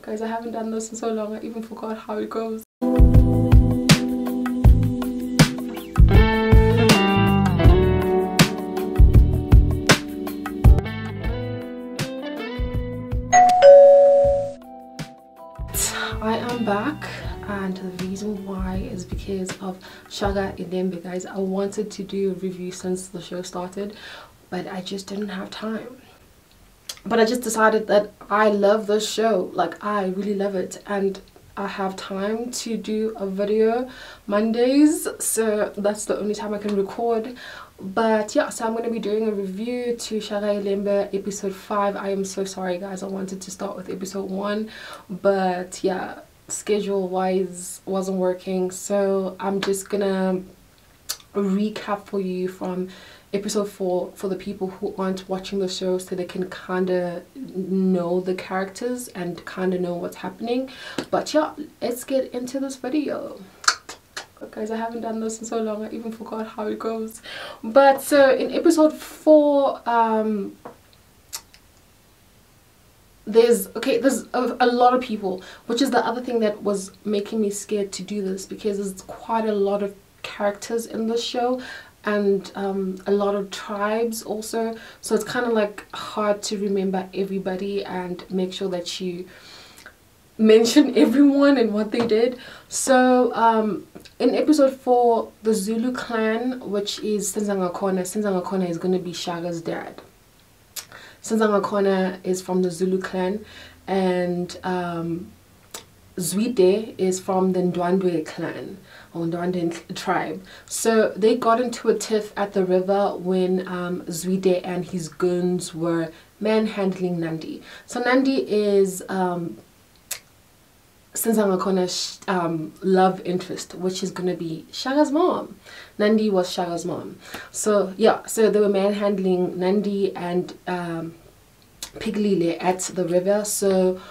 Guys, I haven't done this in so long, I even forgot how it goes. I am back, and the reason why is because of SHAKA ILEMBE, guys. I wanted to do a review since the show started, but I just didn't have time. But I just decided that I love this show, like I really love it, and I have time to do a video Mondays, so that's the only time I can record. But yeah, so I'm going to be doing a review to SHAKA ILEMBE episode 5. I am so sorry, guys, I wanted to start with episode 1, but yeah, schedule wise wasn't working, so I'm just gonna recap for you from episode 4 for the people who aren't watching the show, so they can kind of know the characters and kind of know what's happening. But yeah, let's get into this video. Guys, I haven't done this in so long, I even forgot how it goes. But so in episode 4, there's a lot of people, which is the other thing that was making me scared to do this, because there's quite a lot of characters in this show, and a lot of tribes also, so it's kind of like hard to remember everybody and make sure that you mention everyone and what they did. So in episode 4, the Zulu clan, which is Senzangakona is going to be SHAKA's dad. Senzangakona is from the Zulu clan, and Zwide is from the Ndwandwe clan, or Ndwandwe tribe. So they got into a tiff at the river when Zwide and his goons were manhandling Nandi. So Nandi is Senzangakona's love interest, which is going to be SHAKA's mom. Nandi was SHAKA's mom. So yeah, so they were manhandling Nandi and Piglile at the river. So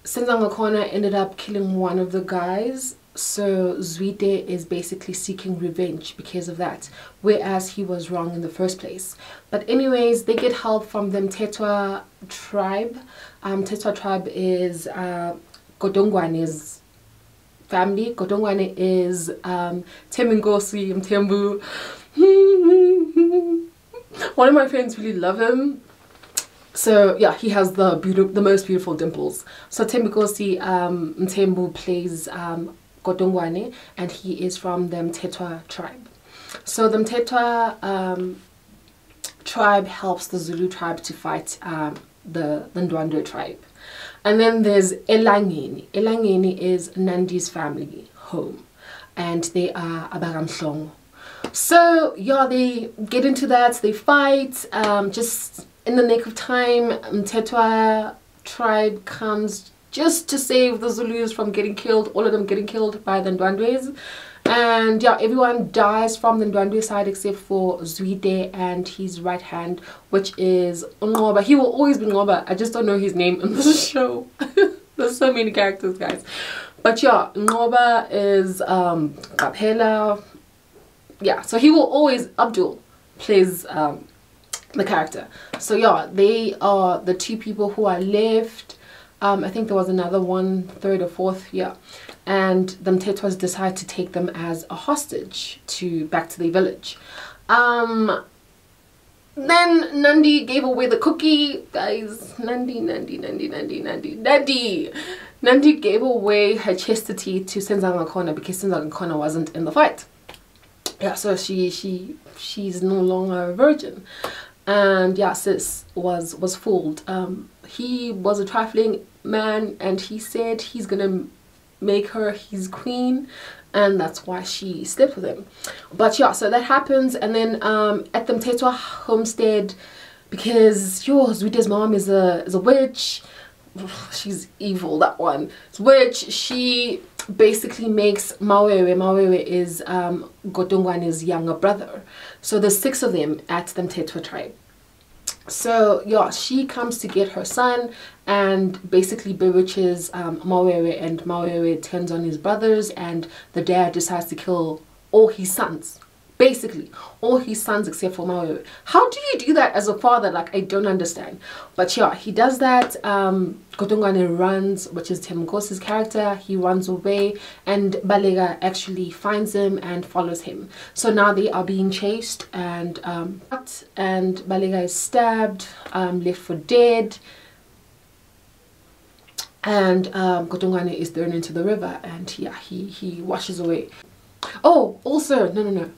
Senzangakona ended up killing one of the guys, so Zwide is basically seeking revenge because of that, whereas he was wrong in the first place. But anyways, they get help from the Mtetwa tribe. Mtetwa tribe is Godongwane's family. Godongwane is Temingosi Mtembu. One of my friends really love him. So yeah, he has the most beautiful dimples. So Temingosi Mtembu plays Godongwane, and he is from the Mtetwa tribe. So the Mtetwa tribe helps the Zulu tribe to fight the Ndwandwe tribe. And then there's Elangeni. Elangeni is Nandi's family home, and they are Abaramhlongo. So yeah, they get into that, they fight, just in the nick of time. Mtetwa tribe comes just to save the Zulus from getting killed, all of them getting killed by the Ndwandwes. And yeah, everyone dies from the Ndwandwe side except for Zwide and his right hand, which is Ngoba. He will always be Ngoba, I just don't know his name in this show. There's so many characters, guys. But yeah, Ngoba is Kapela. Yeah, so he will always, Abdul plays the character. So yeah, they are the two people who are left. I think there was another one, third or fourth, yeah. And the Mtetwas decide to take them as a hostage back to their village. Then Nandi gave away the cookie, guys. Nandi gave away her chastity to Senzangakona because Senzangakona wasn't in the fight. Yeah, so she's no longer a virgin. And yeah, sis was fooled. He was a trifling man, and he said he's gonna make her his queen, and that's why she slept with him. But yeah, so that happens. And then at the Mtetwa homestead, because Zwide's mom is a witch, she's evil, that one. It's witch. She basically makes Mawewe. Mawewe is Godongwane's younger brother. So there's 6 of them at the Mtetwa tribe. So yeah, she comes to get her son and basically bewitches Mawewe, and Mawewe turns on his brothers, and the dad decides to kill all his sons basically all his sons except for Mawe. How do you do that as a father? Like, I don't understand. But yeah, he does that. Kotongwane runs, which is Temgosi's character. He runs away, and Balega actually finds him and follows him. So now they are being chased, and Balega is stabbed, left for dead, and Kotongwane is thrown into the river, and yeah, he washes away. Oh, also, no,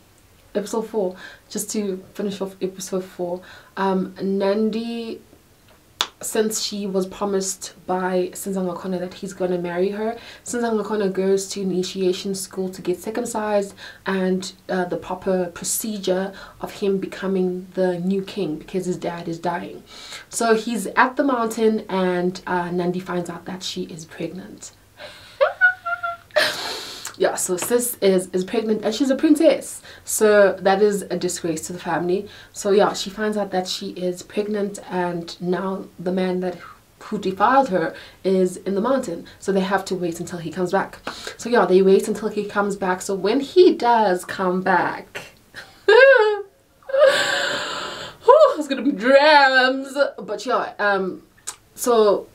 episode 4, just to finish off episode 4, Nandi, since she was promised by Sinzangakona that he's gonna marry her, Sinzangakona goes to initiation school to get circumcised, and the proper procedure of him becoming the new king, because his dad is dying. So he's at the mountain, and Nandi finds out that she is pregnant. Yeah, so sis is pregnant, and she's a princess, so that is a disgrace to the family. So yeah, she finds out that she is pregnant, and now the man who defiled her is in the mountain, so they have to wait until he comes back. So yeah, they wait until he comes back. So when he does come back, it's gonna be drams. But yeah, so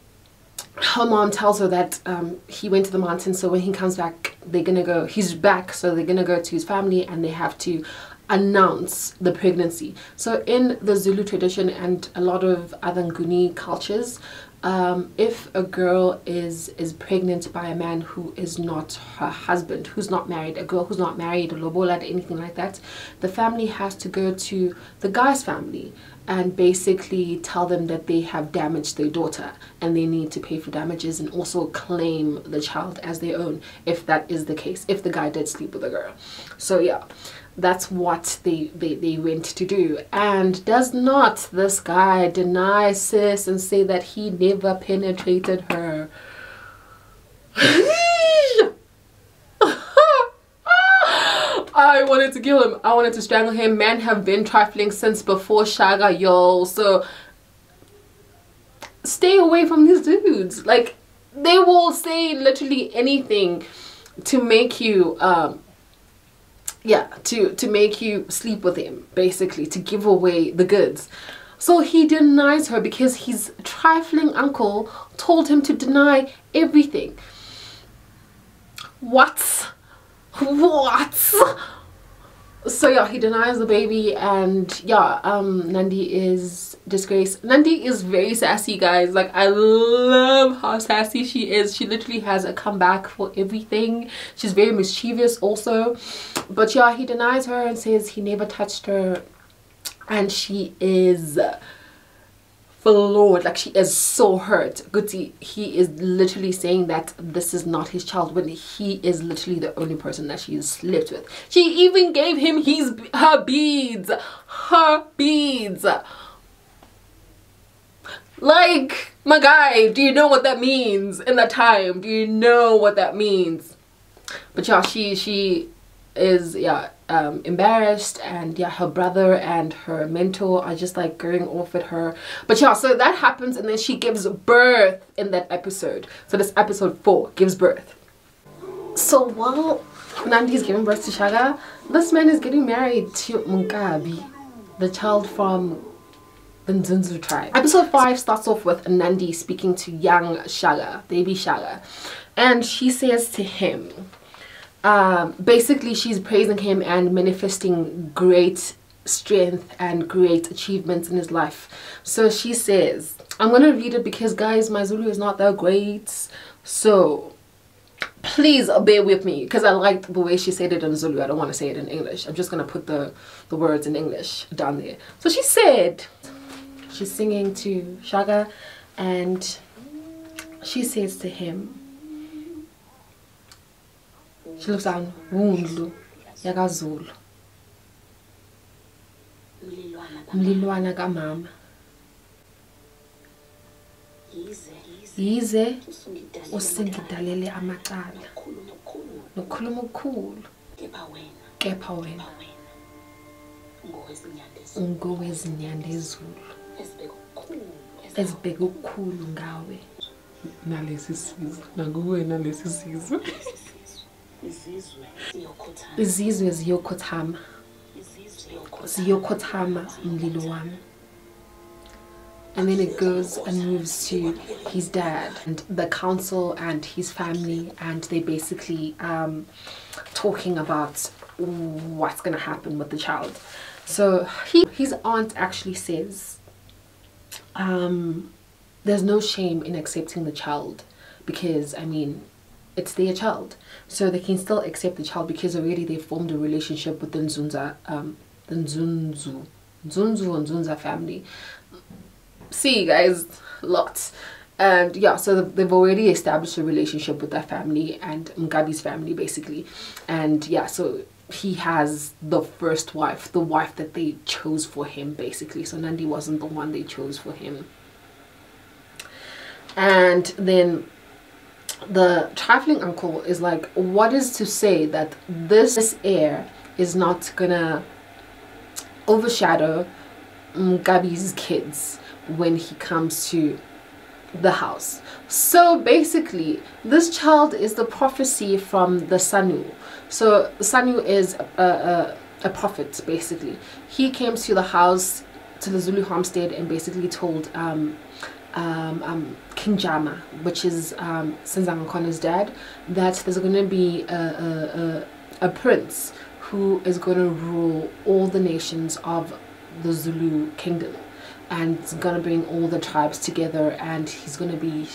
her mom tells her that he went to the mountain, so when he comes back, he's back, so they're gonna go to his family, and they have to announce the pregnancy. So in the Zulu tradition and a lot of other Nguni cultures, if a girl is pregnant by a man who is not her husband, who's not married, a girl who's not married, or lobola, anything like that, the family has to go to the guy's family and basically tell them that they have damaged their daughter, and they need to pay for damages, and also claim the child as their own, if that is the case, if the guy did sleep with the girl. So yeah, that's what they went to do. And does not this guy deny sis and say that he never penetrated her? I wanted to kill him. I wanted to strangle him. Men have been trifling since before SHAKA, yo. So stay away from these dudes. Like, they will say literally anything to make you to make you sleep with him, basically, to give away the goods. So he denies her because his trifling uncle told him to deny everything. What? So yeah, he denies the baby, and yeah, Nandi is disgraced. Nandi is very sassy, guys. Like, I love how sassy she is. She literally has a comeback for everything. She's very mischievous also. But yeah, he denies her and says he never touched her, and she is floored. Like, she is so hurt. Guti, he is literally saying that this is not his child, when he is literally the only person that she has slept with. She even gave him her beads. Like, my guy, do you know what that means in that time? Do you know what that means? But yeah, she is, yeah, embarrassed, and yeah, her brother and her mentor are just like going off at her. But yeah, so that happens, and then she gives birth in that episode. So this episode 4 gives birth. So while Nandi is giving birth to SHAKA, this man is getting married to Munkabi, the child from the Nzunzu tribe. Episode 5 starts off with Nandi speaking to young SHAKA, baby SHAKA, and she says to him, basically she's praising him and manifesting great strength and great achievements in his life. So she says, I'm gonna read it because, guys, my Zulu is not that great, so please bear with me, because I liked the way she said it in Zulu. I don't want to say it in English. I'm just gonna put the words in English down there. So she said, she's singing to SHAKA, and she says to him, she looks down, Wundlu, Yaga Zulu. Mlilwana ka mama. Yize usingidalele amacala. Nokhuluma okukhulu. Kepha wena. Ungowezinyanda ezulu. Ezibheka okukhulu ngawe. Nalesi sizwe. Nakuwe nalesi sizwe. Izizwe ziyokhothama. Ziyokhothama mlilo wami. And then it goes and moves to his dad and the council and his family, and they basically talking about what's gonna happen with the child. So his aunt actually says there's no shame in accepting the child, because I mean it's their child, so they can still accept the child because already they formed a relationship with the Nzunza the Nzunzu and Nzunza family. See guys, lots. And yeah, so they've already established a relationship with that family and Mgabi's family basically. And yeah, so he has the first wife, the wife that they chose for him basically. So Nandi wasn't the one they chose for him. And then the trifling uncle is like, what is to say that this heir is not gonna overshadow Mgabi's kids when he comes to the house? So basically this child is the prophecy from the Sanu. So Sanu is a prophet basically. He came to the house, to the Zulu homestead, and basically told King Jama, which is Senzangakona's dad, that there's going to be a prince who is going to rule all the nations of the Zulu kingdom, and it's gonna bring all the tribes together, and he's gonna be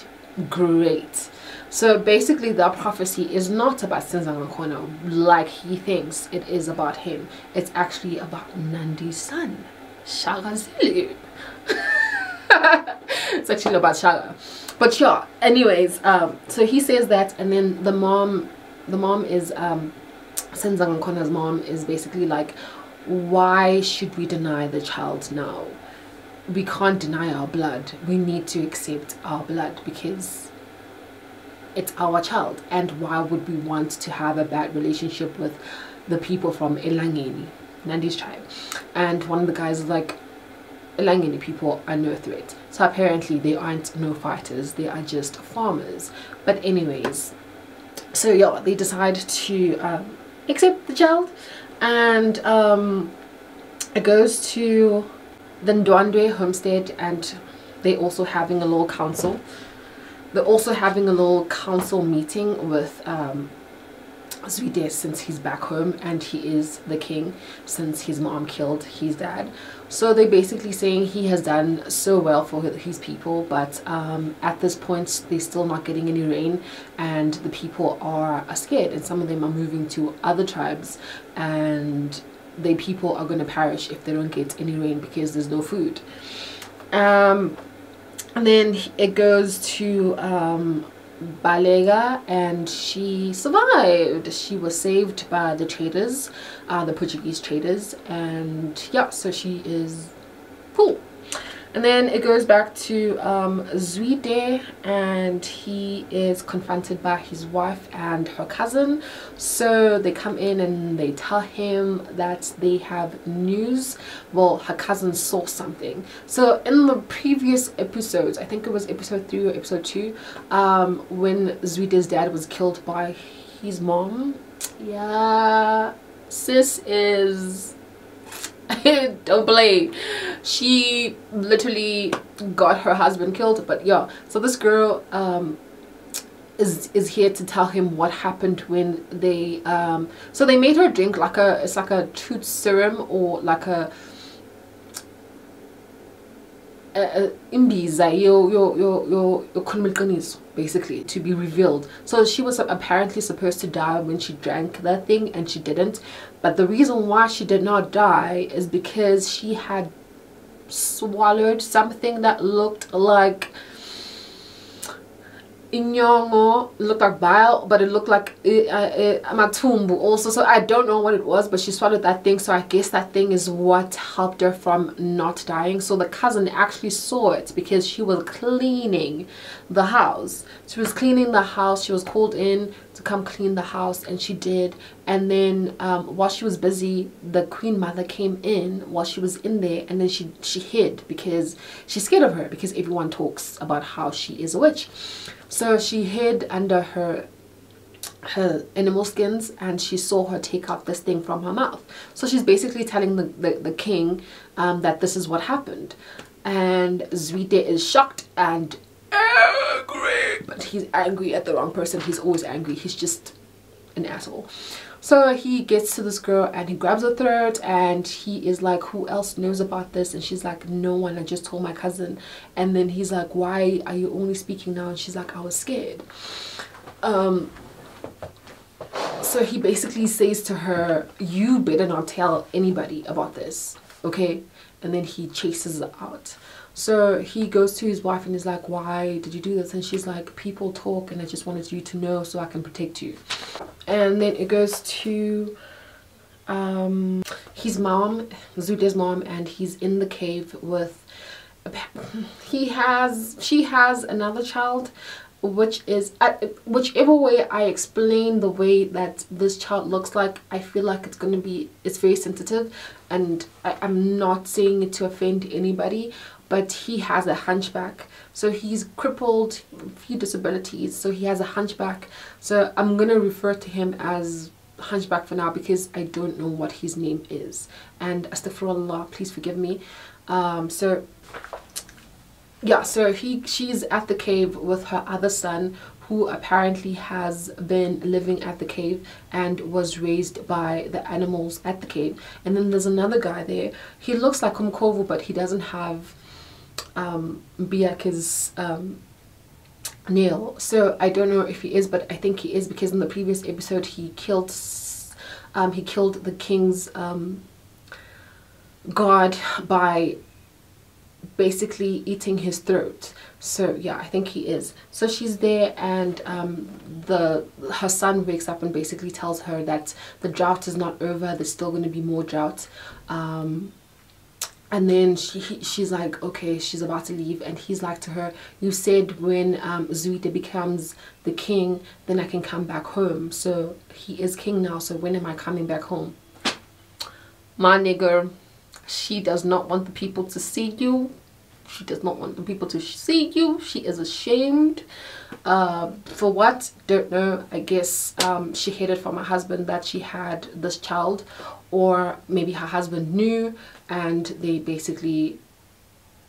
great. So basically the prophecy is not about Senzangakona like he thinks it is about him. It's actually about Nandi's son, Shaka Zulu. It's actually about Shaka. But yeah, anyways, so he says that, and then the mom is Senzangakona's mom is basically like, why should we deny the child now? We can't deny our blood. We need to accept our blood because it's our child. And why would we want to have a bad relationship with the people from Elangeni, Nandi's tribe? And one of the guys is like, Elangeni people are no threat. So apparently they aren't no fighters, they are just farmers. But anyways, so yeah, they decide to accept the child. And it goes to the Ndwandwe homestead, and they're also having a little council. They're also having a little council meeting with Zwide, since he's back home and he is the king since his mom killed his dad. So they're basically saying he has done so well for his people, but at this point they're still not getting any rain, and the people are scared, and some of them are moving to other tribes, and the people are going to perish if they don't get any rain because there's no food. And then it goes to Balega, and she survived. She was saved by the traders, the Portuguese traders, and yeah, so she is cool. And then it goes back to Zwide, and he is confronted by his wife and her cousin. So they come in and they tell him that they have news. Well, her cousin saw something. So in the previous episodes, I think it was episode 3 or episode 2, when Zwide's dad was killed by his mom, yeah, sis is don't play. She literally got her husband killed. But yeah, so this girl is here to tell him what happened when they so they made her drink like it's like a truth serum, or like a imbiza your basically, to be revealed. So she was apparently supposed to die when she drank that thing, and she didn't. But the reason why she did not die is because she had swallowed something that looked like inyongo, looked like bile, but it looked like matumbu also. So I don't know what it was, but she swallowed that thing, so I guess that thing is what helped her from not dying. So the cousin actually saw it because she was cleaning the house. She was cleaning the house. She was called in to come clean the house, and she did. And then while she was busy, the queen mother came in while she was in there, and then she hid because she's scared of her, because everyone talks about how she is a witch. So she hid under her her animal skins, and she saw her take out this thing from her mouth. So she's basically telling the king that this is what happened. And Zwide is shocked and angry, but he's angry at the wrong person. He's always angry. He's just an asshole. So he gets to this girl and he grabs her throat, and he is like, who else knows about this? And she's like, no one, I just told my cousin. And then he's like, why are you only speaking now? And she's like, I was scared. So he basically says to her, you better not tell anybody about this, okay? And then he chases her out. So he goes to his wife and is like, why did you do this? And she's like, people talk and I just wanted you to know so I can protect you. And then it goes to his mom, Zude's mom, and he's in the cave with, she has another child, which is, whichever way I explain the way that this child looks like, I feel like it's very sensitive, and I'm not saying it to offend anybody, but he has a hunchback. So he's crippled, a few disabilities, so he has a hunchback. So I'm gonna refer to him as hunchback for now because I don't know what his name is, and astaghfirullah, please forgive me. So yeah, so she's at the cave with her other son, who apparently has been living at the cave and was raised by the animals at the cave. And then there's another guy there. He looks like Umkovu, but he doesn't have Biake's nail. So I don't know if he is, but I think he is, because in the previous episode he killed the king's guard by basically eating his throat. So yeah, I think he is. So she's there, and her son wakes up and basically tells her that the drought is not over, there's still going to be more drought. And then she's like, okay, she's about to leave, and he's like to her, you said when Zwide becomes the king, then I can come back home. So he is king now, so when am I coming back home? My nigger, she does not want the people to see you. She does not want the people to see you. She is ashamed. For what? Don't know. I guess she hid it from her husband that she had this child, or maybe her husband knew, and they basically,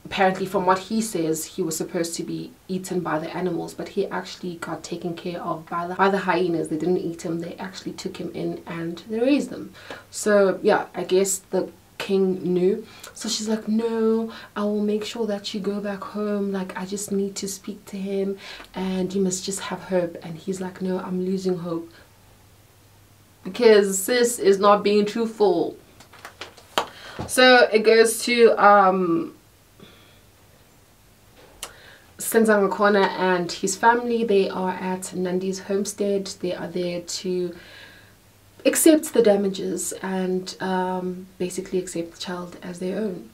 apparently from what he says, he was supposed to be eaten by the animals, but he actually got taken care of by the hyenas. They didn't eat him, they actually took him in and they raised him. So yeah, I guess the king knew. So she's like, no, I will make sure that you go back home, like I just need to speak to him and you must just have hope. And he's like, no, I'm losing hope because sis is not being truthful. So it goes to Senzangakona and his family. They are at Nandi's homestead. They are there to accept the damages and basically accept the child as their own.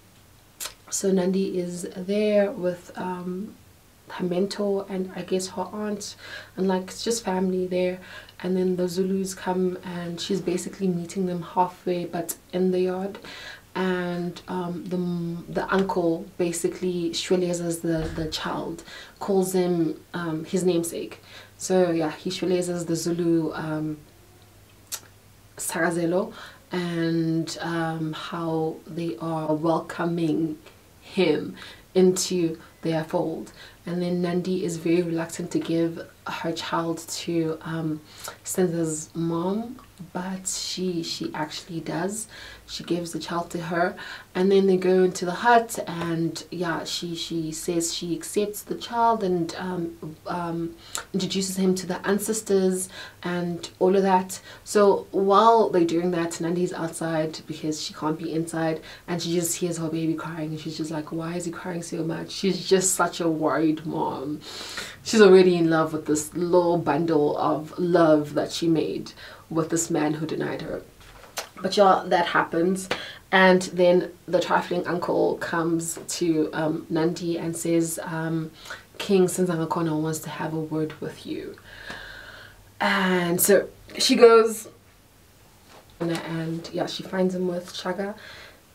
So Nandi is there with her mentor and I guess her aunt, and like it's just family there. And then the Zulus come and she's basically meeting them halfway but in the yard. And the uncle basically shwelezes the child, calls him his namesake. So yeah, he shwelezes the Zulu Sarazelo, and how they are welcoming him into their fold. And then Nandi is very reluctant to give her child to Senza's mom, but she actually does. She gives the child to her, and then they go into the hut, and yeah, she says she accepts the child and introduces him to the ancestors and all of that. So while they're doing that, Nandi's outside because she can't be inside, and she just hears her baby crying, and she's just like, why is he crying so much? She's just such a worried mom. She's already in love with this little bundle of love that she made with this man who denied her. But yeah, that happens, and then the trifling uncle comes to Nandi and says, King Senzangakona wants to have a word with you. And so she goes, and yeah, she finds him with SHAKA,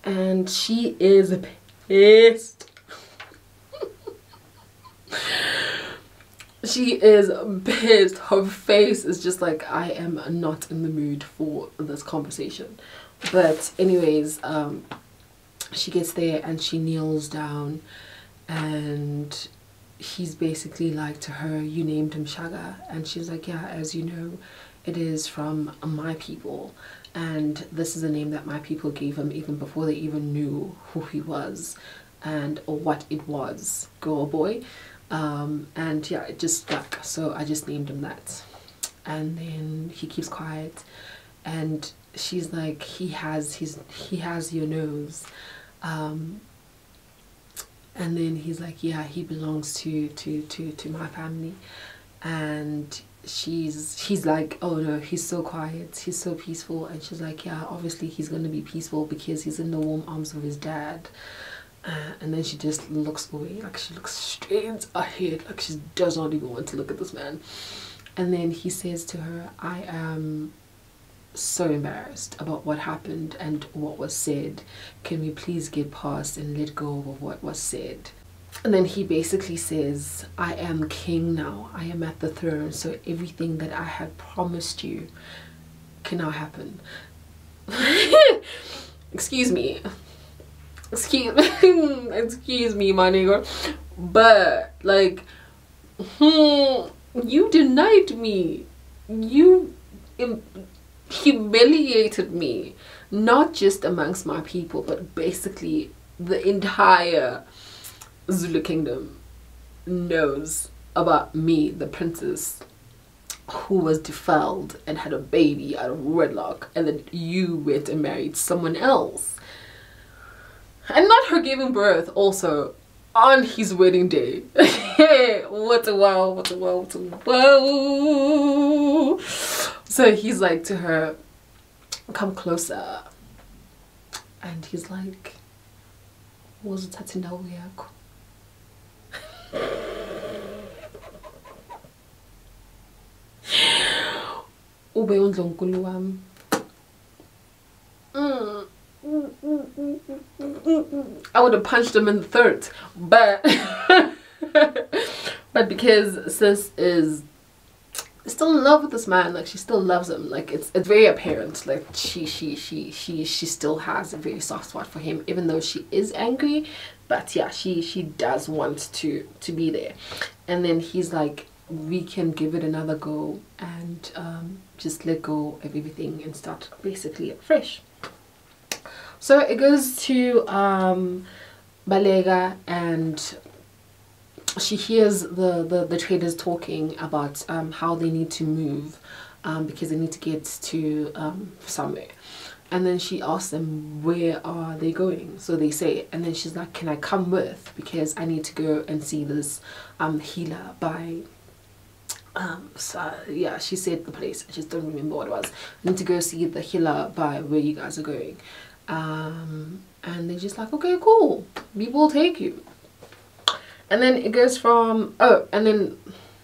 and she is pissed. She is pissed. Her face is just like, I am not in the mood for this conversation. But anyways, she gets there and she kneels down, and he's basically like to her, you named him Shaka, and she's like, yeah, as you know, it is from my people, and this is a name that my people gave him even before they even knew who he was and or what it was, girl or boy. And yeah, it just stuck, so I just named him that. And then he keeps quiet, and she's like, he has your nose. And then he's like, yeah, he belongs to my family. And he's like, oh no, he's so quiet, he's so peaceful. And she's like, yeah, obviously he's gonna be peaceful because he's in the warm arms of his dad. And then she just looks away, like she looks straight ahead, like she does not even want to look at this man. And then he says to her, I am so embarrassed about what happened and what was said. Can we please get past and let go of what was said? And then he basically says, I am king now, I am at the throne, so everything that I had promised you can now happen. excuse me, excuse me, my nigga, but like, you denied me, you humiliated me, not just amongst my people, but basically the entire Zulu kingdom knows about me, the princess who was defiled and had a baby out of wedlock, and then you went and married someone else, and not her giving birth also on his wedding day. What a wow, what a wow, what a wow. So he's like to her, come closer. And he's like, was it indawo yakho? Ube undlonkulu wami. I would have punched him in the throat, but but because sis is still in love with this man, like she still loves him, like it's very apparent, like she still has a very soft spot for him, even though she is angry. But yeah, she does want to be there. And then he's like, we can give it another go and just let go of everything and start basically fresh. So it goes to Balega, and she hears the traders talking about how they need to move because they need to get to somewhere. And then she asks them, where are they going? So they say, and then she's like, can I come with? Because I need to go and see this healer by so yeah, she said the place, I just don't remember what it was. I need to go see the healer by where you guys are going. And they're just like, okay, cool, we will take you. And then it goes from, oh, and then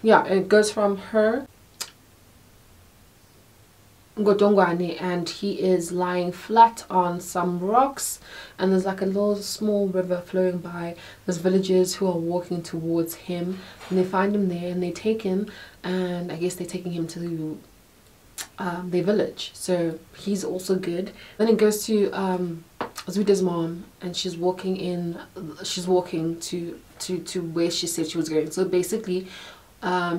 yeah, it goes from her Godongwane, and he is lying flat on some rocks, and there's like a little small river flowing by. There's villagers who are walking towards him, and they find him there and they take him, and I guess they're taking him to their village, so he's also good. Then it goes to Zuda's mom, and she's walking to where she said she was going. So basically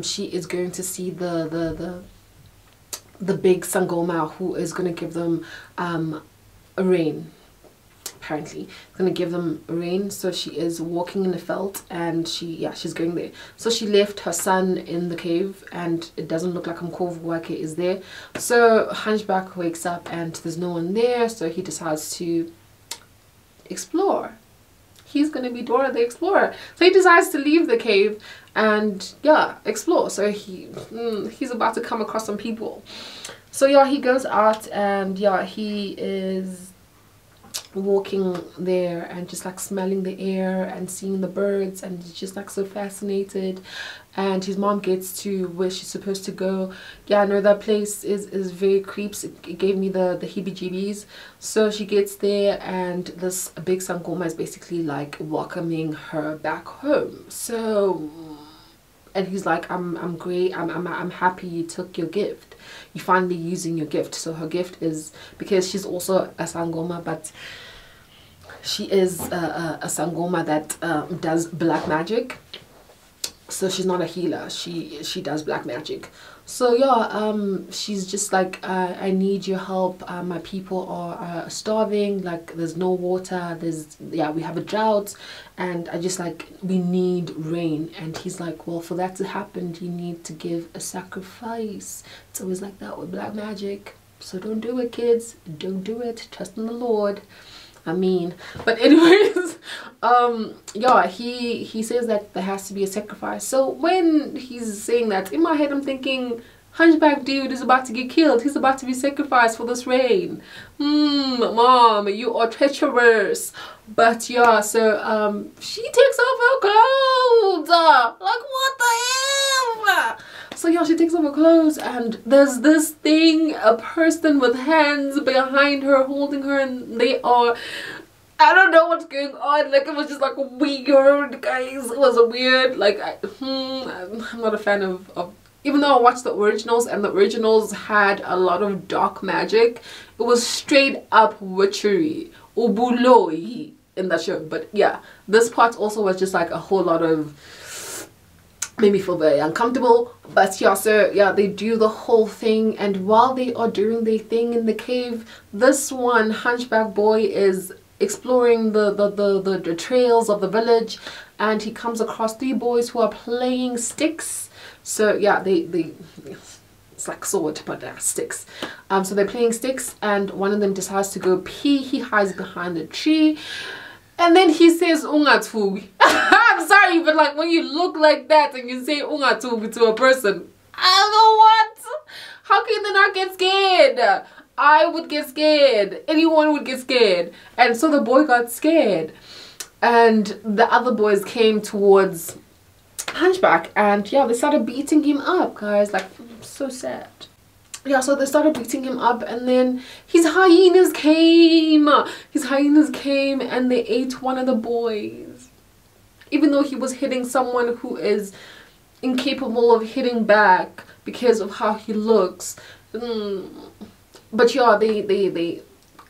she is going to see the big Sangoma, who is going to give them a rain. Apparently going to give them rain. So she is walking in the veld, and she's going there. So she left her son in the cave, and it doesn't look like Mkovu is there. So Hunchback wakes up and there's no one there, so he decides to explore. He's gonna be Dora the Explorer. So he decides to leave the cave and yeah, explore. So he's about to come across some people. So yeah, he goes out, and yeah, he is walking there and just like smelling the air and seeing the birds, and he's just like so fascinated. And his mom gets to where she's supposed to go. Yeah, I know that place is very creeps. It gave me the heebie-jeebies. So she gets there, and this big Sangoma is basically like welcoming her back home. So And he's like, I'm great, I'm happy you took your gift, you finally using your gift. So her gift is, because she's also a sangoma, but she is a sangoma that does black magic. So she's not a healer, she does black magic. So yeah, she's just like, I need your help, my people are starving, like there's no water, we have a drought, and I just like, we need rain. And he's like, well, for that to happen you need to give a sacrifice. It's always like that with black magic, so don't do it, kids, don't do it, trust in the Lord. I mean, but anyways, yeah, he says that there has to be a sacrifice. So when he's saying that, in my head I'm thinking, hunchback dude is about to get killed, he's about to be sacrificed for this rain. Mom, you are treacherous. But yeah, so she takes off her clothes, like what the hell. So yeah, she takes off her clothes, and there's this thing, a person with hands behind her holding her, and they are, I don't know what's going on, like it was just like weird, guys. It was a weird, like I'm not a fan of, even though I watched the originals, and the originals had a lot of dark magic, it was straight up witchery, ubuloi in that show. But yeah, this part also was just like a whole lot of, made me feel very uncomfortable. But yeah, so yeah, they do the whole thing, and while they are doing their thing in the cave, this one hunchback boy is exploring the trails of the village, and he comes across 3 boys who are playing sticks. So yeah, they it's like sword, but sticks. So they're playing sticks, and one of them decides to go pee. He hides behind a tree, and then he says ungathubi. I'm sorry, but like when you look like that and you say ungathubi to a person, I don't know what. How can they not get scared? I would get scared. Anyone would get scared. And so the boy got scared, and the other boys came towards Hunchback, and yeah, they started beating him up, guys. Like, so sad. Yeah, so they started beating him up, and then his hyenas came. His hyenas came and they ate one of the boys, even though he was hitting someone who is incapable of hitting back because of how he looks. But yeah, they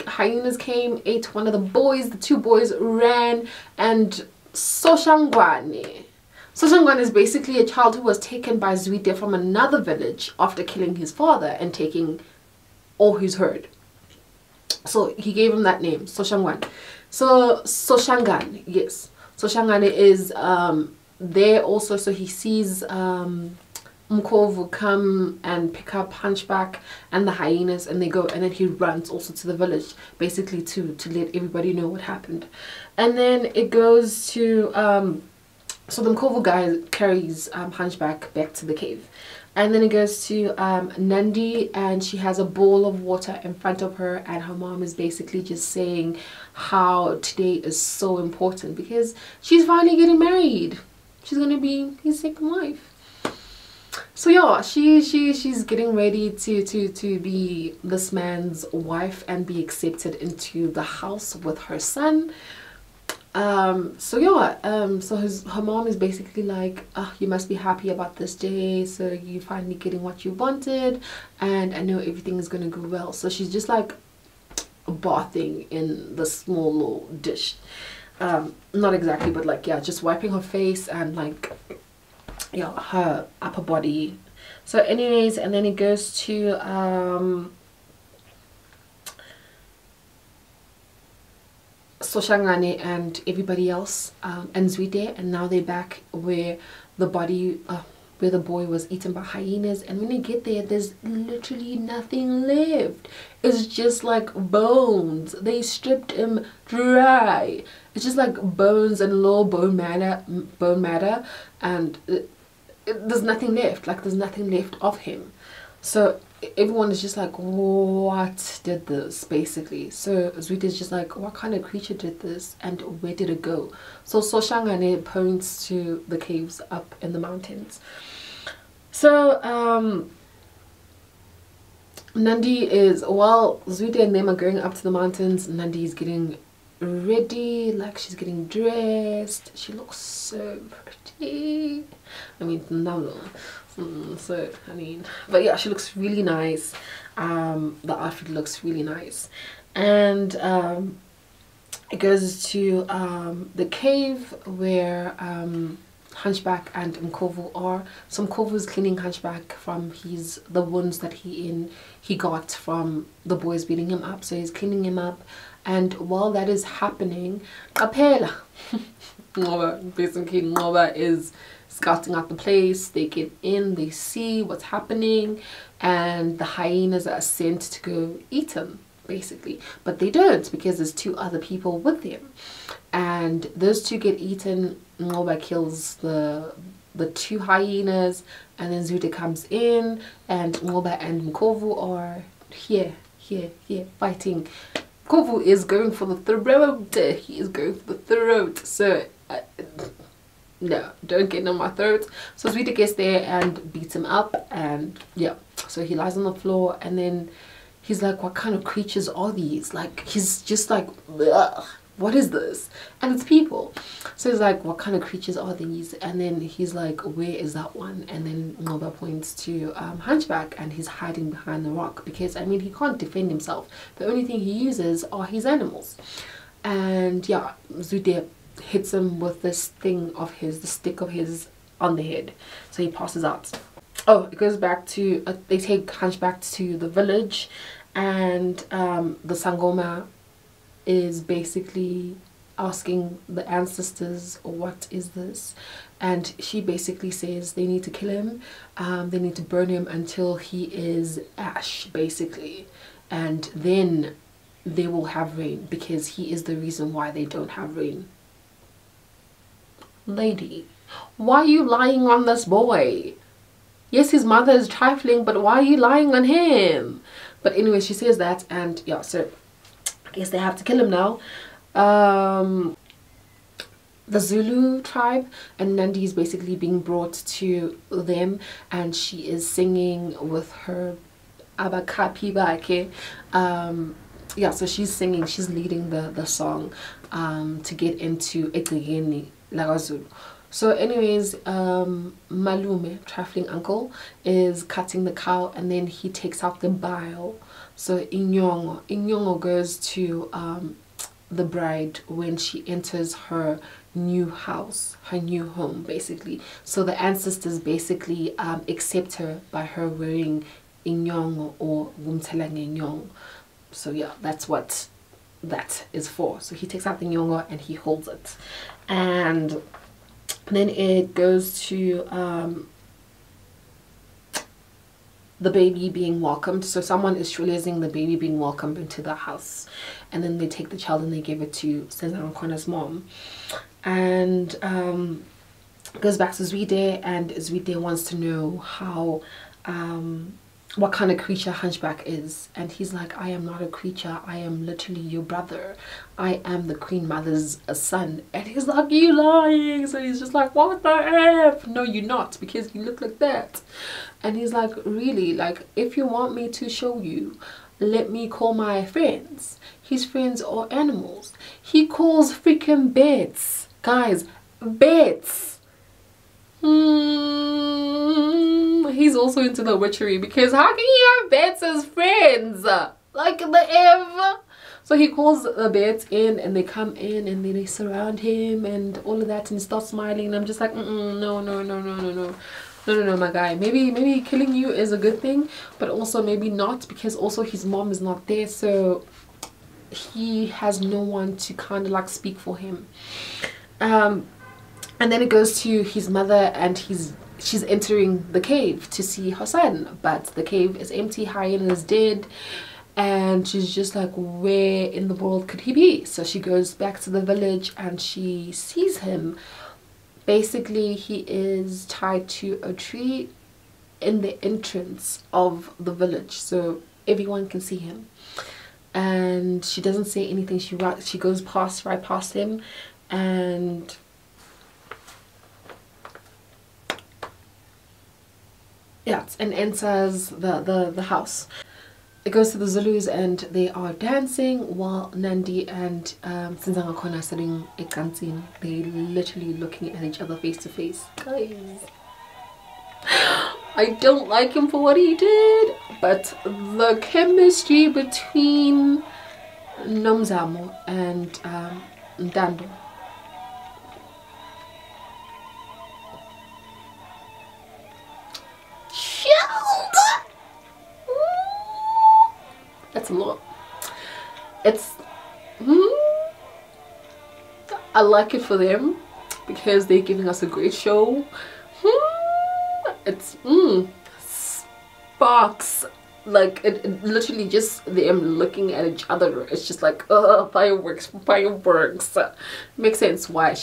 hyenas came, ate one of the boys. The 2 boys ran, and Soshangwane is basically a child who was taken by Zwide from another village after killing his father and taking all his herd. So he gave him that name, Soshangwane. So Soshangan, yes. Soshangane is there also. So he sees Mkovu come and pick up Hunchback and the hyenas, and they go, and then he runs also to the village, basically to let everybody know what happened. And then it goes to so the Mkovu guy carries Hunchback back to the cave, and then it goes to Nandi, and she has a bowl of water in front of her, and her mom is basically just saying how today is so important because she's finally getting married. She's gonna be his second wife. So yeah, she's getting ready to be this man's wife and be accepted into the house with her son. So yeah, so her mom is basically like, you must be happy about this day, so you finally getting what you wanted, and I know everything is gonna go well. So she's just like bathing in the small little dish, not exactly, but like, yeah, just wiping her face and like, yeah, her upper body. So anyways, and then it goes to Soshangane and everybody else, and Zwide, and now they're back where the body, where the boy was eaten by hyenas. And when they get there, there's literally nothing left. It's just like bones. They stripped him dry. It's just like bones and little bone matter, and there's nothing left. Like, there's nothing left of him. So everyone is just like, what did this, basically? So Zwide is just like, what kind of creature did this, and where did it go? So Soshangane points to the caves up in the mountains. So Nandi is, while Zwide and them are going up to the mountains, Nandi is getting ready, like she's getting dressed. She looks so pretty. I mean, no, so I mean, but yeah, she looks really nice. The outfit looks really nice, and it goes to the cave where Hunchback and Mkovu are. So Mkovu is cleaning Hunchback from the wounds that he got from the boys beating him up. So he's cleaning him up, and while that is happening, Kapela basically Ngoba is scouting out the place. They get in, they see what's happening, and the hyenas are sent to go eat him basically, but they don't, because there's 2 other people with them, and those 2 get eaten. Ngoba kills the 2 hyenas, and then Zude comes in, and Ngoba and Mkovu are here fighting. Mkovu is going for the throat. He is going for the throat. So no, don't get on my throat. So Zude gets there and beats him up, and yeah, so he lies on the floor, and then he's like, what kind of creatures are these? Like, he's just like, ugh, what is this? And it's people. So he's like, what kind of creatures are these? And then he's like, where is that one? And then Ngoba points to Hunchback, and he's hiding behind the rock, because I mean, he can't defend himself. The only thing he uses are his animals. And yeah, Zude hits him with this thing of his, the stick of his, on the head, so he passes out. Oh, it goes back to they take Hunchback to the village, and the Sangoma is basically asking the ancestors, what is this? And she basically says they need to kill him, they need to burn him until he is ash basically, and then they will have rain, because he is the reason why they don't have rain. Lady, why are you lying on this boy? Yes, his mother is trifling, but why are you lying on him? But anyway, she says that, and yeah, so I guess they have to kill him now. The Zulu tribe, and Nandi is basically being brought to them, and she is singing with her abakapibake. Yeah, so she's singing, she's leading the song to get into Ekegeni Lagazulu. So anyways, Malume, trifling uncle, is cutting the cow, and then he takes out the bile. So Inyongo goes to the bride when she enters her new house, her new home basically. So the ancestors basically accept her by her wearing Inyongo or Gumtelang Inyong. So yeah, that's what that is for. So he takes out the Inyongo and he holds it, and then it goes to the baby being welcomed. So someone is releasing the baby being welcomed into the house, and then they take the child and they give it to Senzankhona's mom, and goes back to Zwide, and Zwide wants to know how what kind of creature Hunchback is, and he's like, I am not a creature, I am literally your brother, I am the Queen Mother's son. And he's like, you lying? So he's just like, what the F? No, you're not, because you look like that. And he's like, really? Like, if you want me to show you, let me call my friends. His friends are animals. He calls freaking bats, guys, bats. He's also into the witchery, because how can you have bats as friends? Like the F. So he calls the bats in, and they come in, and then they surround him and all of that, and he starts smiling, and I'm just like, no, my guy. Maybe killing you is a good thing, but also maybe not, because also his mom is not there, so he has no one to kind of like speak for him. And then it goes to his mother, and she's entering the cave to see her son, but the cave is empty, Hyena is dead, and she's just like, where in the world could he be? So she goes back to the village, and she sees him. Basically, he is tied to a tree in the entrance of the village, so everyone can see him. And she doesn't say anything. She goes right past him, and yeah, and enters the house. it goes to the Zulus and they are dancing while Nandi and Sinzanga Kona are sitting at Kansin. They literally looking at each other face to face. Guys, I don't like him for what he did, but the chemistry between Zamo and Dando. That's a lot. It's I like it for them because they're giving us a great show. It's sparks, like it literally just them looking at each other. It's just like fireworks. Makes sense why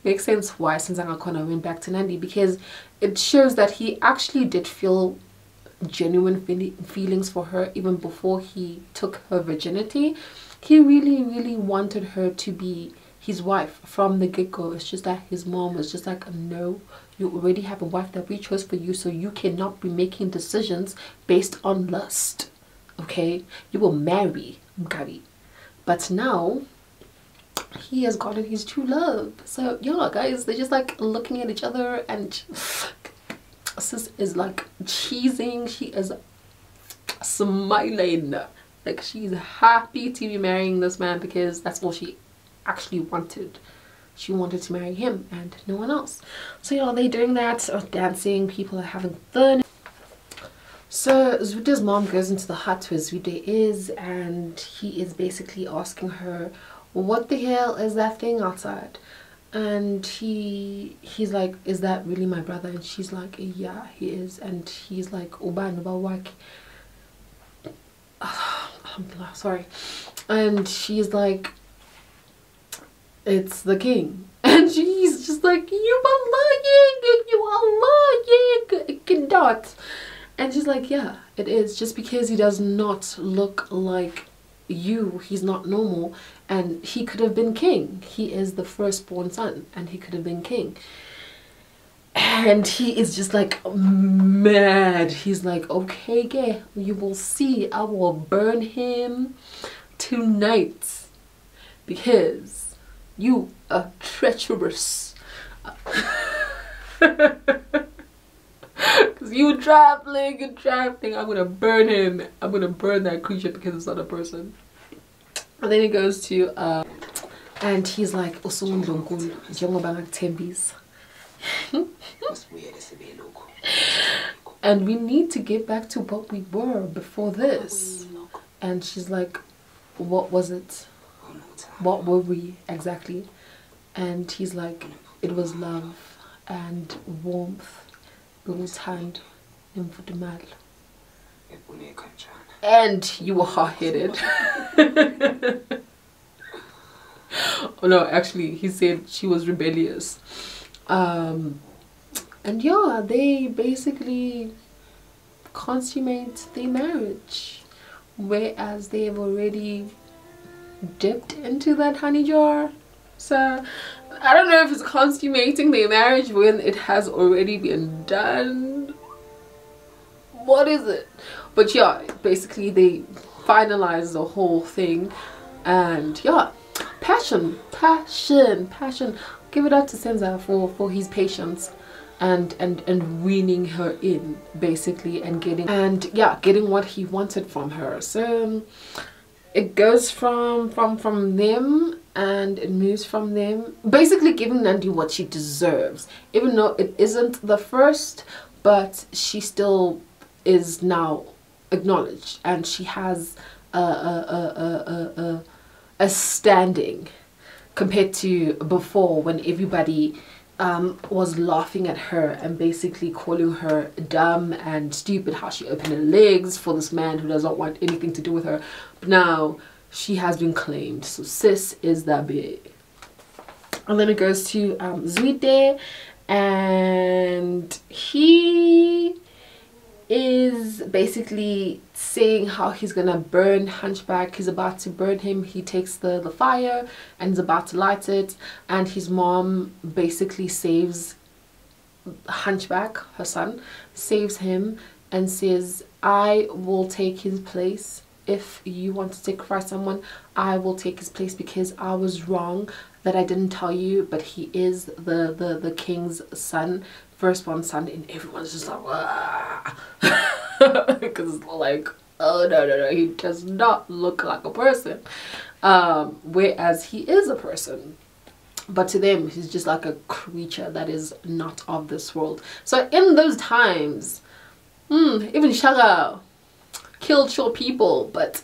makes sense why Sinzanga Kona went back to Nandi, because it shows that he actually did feel genuine feelings for her even before he took her virginity. He really wanted her to be his wife from the get-go. It's just that his mom was just like, no, you already have a wife that we chose for you, so you cannot be making decisions based on lust. Okay, you will marry Mkari. But now he has gotten his true love. So yeah, guys, they're just like looking at each other, and sis is like cheesing. She is smiling, like she's happy to be marrying this man because that's all she actually wanted. She wanted to marry him and no one else. So yeah, they're doing that, dancing, people are having fun. So Zude's mom goes into the hut where Zude is, and he is basically asking her, what the hell is that thing outside? And he's like, is that really my brother? And she's like, yeah, he is. And he's like, sorry. And she's like, it's the king. And she's just like, you are lying, cannot. And she's like, yeah, it is. Just because he does not look like you, he's not normal, and he could have been king. He is the firstborn son and he could have been king. And he is just like mad. He's like, okay, gay, you will see, I will burn him tonight because you are treacherous. Because you traveling, I'm gonna burn him. I'm gonna burn that creature because it's not a person. And then he goes to and he's like, and we need to get back to what we were before this. And she's like, what was it? What were we exactly? And he's like, it was love and warmth. Hand and you were hard-headed. Oh no, actually he said she was rebellious. And yeah, they basically consummate their marriage, whereas they have already dipped into that honey jar. So I don't know if it's consummating their marriage when it has already been done. What is it? But yeah, basically they finalize the whole thing. And yeah, passion. Give it up to Senza for his patience and weaning her in, basically, and getting what he wanted from her. So it goes from them, and it moves from them, basically giving Nandi what she deserves, even though it isn't the first, but she still is now acknowledged, and she has a standing compared to before, when everybody was laughing at her and basically calling her dumb and stupid, how she opened her legs for this man who does not want anything to do with her. But now she has been claimed, so sis is that big. And then it goes to Zuide, and he is basically saying how he's gonna burn Hunchback. He's about to burn him. He takes the fire and is about to light it, and his mom basically saves Hunchback, her son, saves him and says, I will take his place. If you want to sacrifice someone, I will take his place, because I was wrong that I didn't tell you, but he is the king's son, firstborn son. And everyone's just like, because like, oh no, he does not look like a person, whereas he is a person. But to them, he's just like a creature that is not of this world. So in those times, even Shaka killed short people, but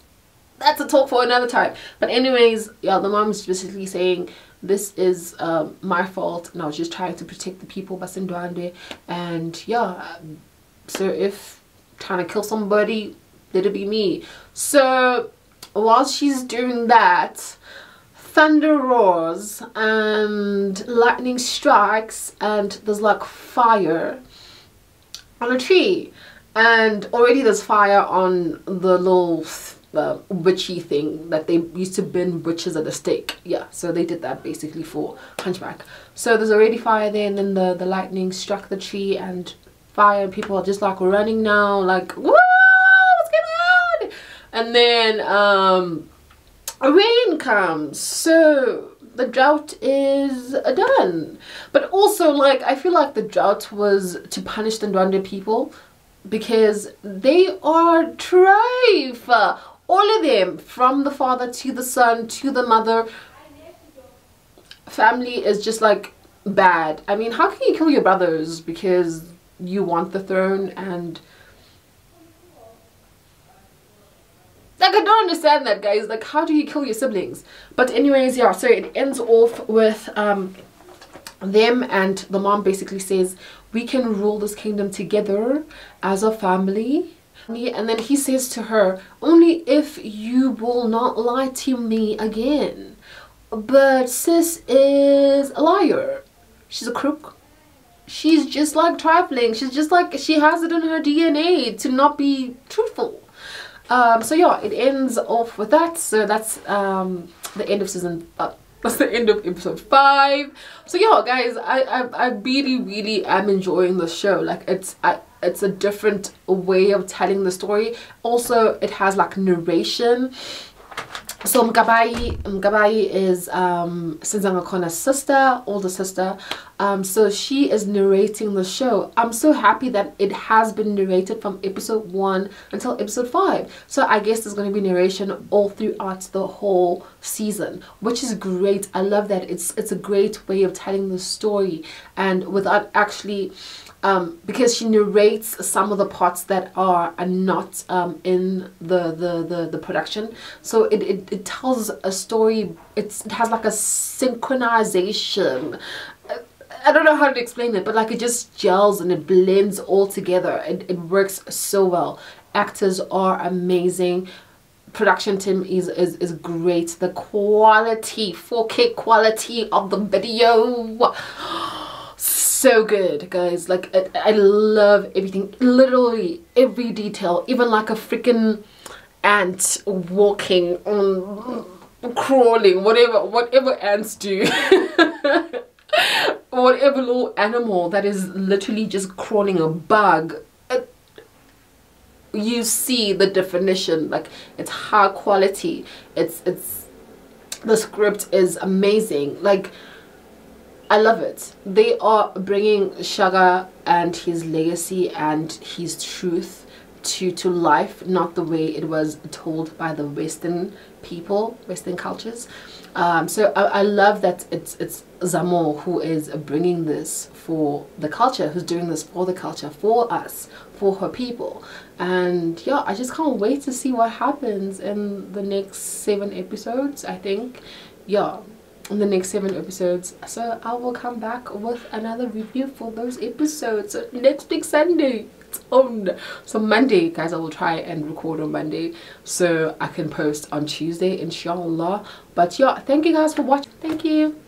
that's a talk for another time. But anyways, yeah, the mom is basically saying, this is my fault, and I was just trying to protect the people basindwande. And yeah, so if trying to kill somebody, let it be me. So while she's doing that, thunder roars and lightning strikes, and there's like fire on a tree, and already there's fire on the little witchy thing that they used to burn witches at the stake. Yeah, so they did that basically for Hunchback. So there's already fire there, and then the lightning struck the tree, and fire, and people are just like running now, like, whoa, what's going on? And then rain comes, so the drought is done. But also, like, I feel like the drought was to punish the Ndwandwe people, because they are trife, all of them, from the father to the son to the mother. Family is just like bad. I mean, how can you kill your brothers because you want the throne? And like, I don't understand that, guys. Like, how do you kill your siblings? But anyways, yeah, so it ends off with them, and the mom basically says, we can rule this kingdom together as a family. And then he says to her, only if you will not lie to me again. But sis is a liar. She's a crook. She's just like trifling. She's just like, she has it in her DNA to not be truthful. So yeah, it ends off with that. So that's the end of season. That's the end of episode 5. So yeah, guys, I really am enjoying the show. Like, it's a different way of telling the story. Also, it has like narration. So Mkabayi is Sinzangakona's sister, older sister. So she is narrating the show. I'm so happy that it has been narrated from episode 1 until episode 5. So I guess there's going to be narration all throughout the whole season, which is great. I love that. It's a great way of telling the story, and without actually because she narrates some of the parts that are not in the production. So it tells a story. It has like a synchronization. I don't know how to explain it, but like, it just gels and it blends all together. It works so well. Actors are amazing. Production team is great. The quality, 4K quality of the video, so good, guys. Like, I love everything, literally every detail, even like a freaking ant walking on, crawling, whatever ants do. Whatever little animal that is literally just crawling, a bug, you see the definition. Like, it's high quality. It's the script is amazing. Like, I love it. They are bringing Shaka and his legacy and his truth to life, not the way it was told by the Western people, Western cultures. So I love that it's Zamo who is bringing this for the culture, who's doing this for the culture, for us, for her people. And yeah, I just can't wait to see what happens in the next 7 episodes, I think. Yeah, in the next 7 episodes. So I will come back with another review for those episodes next week Sunday. It's on. So Monday, guys, I will try and record on Monday so I can post on Tuesday, inshallah. But yeah, thank you guys for watching. Thank you.